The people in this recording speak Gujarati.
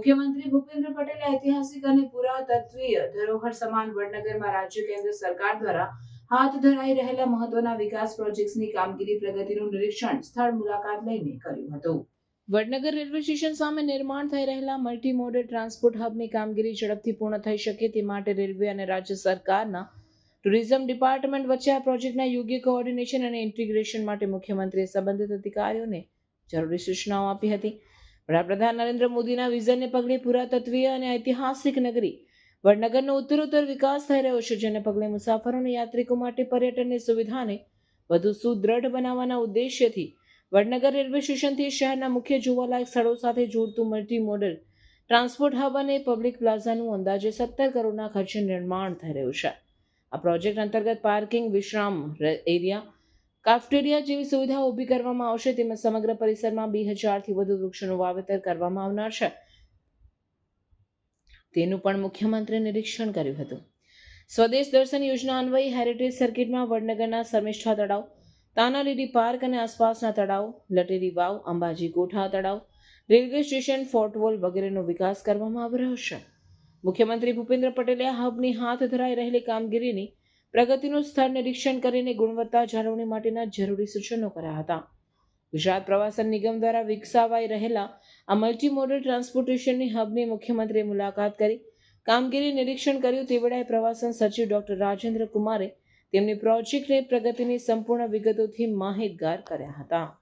મુખ્યમંત્રી ભૂપેન્દ્ર પટેલે ઐતિહાસિક અને પુરાતત્વીય ધરોહર સમાન વડનગરમાં રાજ્ય કેન્દ્ર સરકાર દ્વારા હાથ ધરાઈ રહેલા મહત્વના વિકાસ પ્રોજેક્ટ્સની કામગીરી પ્રગતિનું નિરીક્ષણ સ્થળ મુલાકાત લઈને કર્યું હતું. વડનગર રેલવે સ્ટેશન સામે નિર્માણ થઈ રહેલા મલ્ટી મોડલ ટ્રાન્સપોર્ટ હબની કામગીરી ઝડપથી પૂર્ણ થઈ શકે તે માટે રેલવે અને રાજ્ય સરકારના ટુરિઝમ ડિપાર્ટમેન્ટ વચ્ચે આ પ્રોજેક્ટના યોગ્ય કોઓર્ડિનેશન અને ઇન્ટિગ્રેશન માટે મુખ્યમંત્રીએ સંબંધિત અધિકારીઓને જરૂરી સૂચનાઓ આપી હતી. વડાપ્રધાન નરેન્દ્ર મોદીના વિઝનને પગલે પુરાતત્વીય અને ઐતિહાસિક નગરી વડનગરનો ઉત્તરોત્તર વિકાસ થઈ રહ્યો છે, જેને પગલે મુસાફરો અને યાત્રિકો માટે પર્યટનની સુવિધાને વધુ સુદૃઢ બનાવવાના ઉદ્દેશ્યથી વડનગર રેલવે સ્ટેશનથી શહેરના મુખ્ય જોવાલાયક સ્થળો સાથે જોડતું મલ્ટી મોડલ ટ્રાન્સપોર્ટ હબ અને પબ્લિક પ્લાઝાનું અંદાજે 17 કરોડના ખર્ચે નિર્માણ થઈ રહ્યું છે. આ પ્રોજેક્ટ અંતર્ગત પાર્કિંગ, વિશ્રામ એરિયા, કાફેટેરિયા જેવી સુવિધાઓ ઊભી કરવામાં આવશે. તેમજ સમગ્ર પરિસરમાં 2000થી વધુ વૃક્ષોનું વાવેતર કરવામાં આવનાર છે. તેનું પણ મુખ્યમંત્રીએ નિરીક્ષણ કર્યું હતું. સ્વદેશ દર્શન યોજના અન્વયે હેરિટેજ સર્કિટમાં વડનગરના શર્મિષ્ઠા તળાવ, તાનાલીડી પાર્ક અને આસપાસના તળાવ, લટેરી વાવ, અંબાજી કોઠા તળાવ, રેલવે સ્ટેશન, ફોર્ટ વોલ વગેરેનો વિકાસ કરવામાં આવી રહ્યો છે. મુખ્યમંત્રી ભૂપેન્દ્ર પટેલે આ હબની હાથ ધરાઈ રહેલી કામગીરીની પ્રગતિનું સ્થળ નિરીક્ષણ કરીને ગુણવત્તા જાળવણી માટેના જરૂરી સૂચનો કર્યા હતા. ગુજરાત પ્રવાસન નિગમ દ્વારા વિકસાવાઈ રહેલા આ મલ્ટી મોડલ ટ્રાન્સપોર્ટેશનની હબની મુખ્યમંત્રીએ મુલાકાત કરી કામગીરી નિરીક્ષણ કર્યું. તે વેળાએ પ્રવાસન સચિવ ડોક્ટર રાજેન્દ્ર કુમારે તેમની પ્રોજેક્ટની પ્રગતિની સંપૂર્ણ વિગતોથી માહિતગાર કર્યા હતા.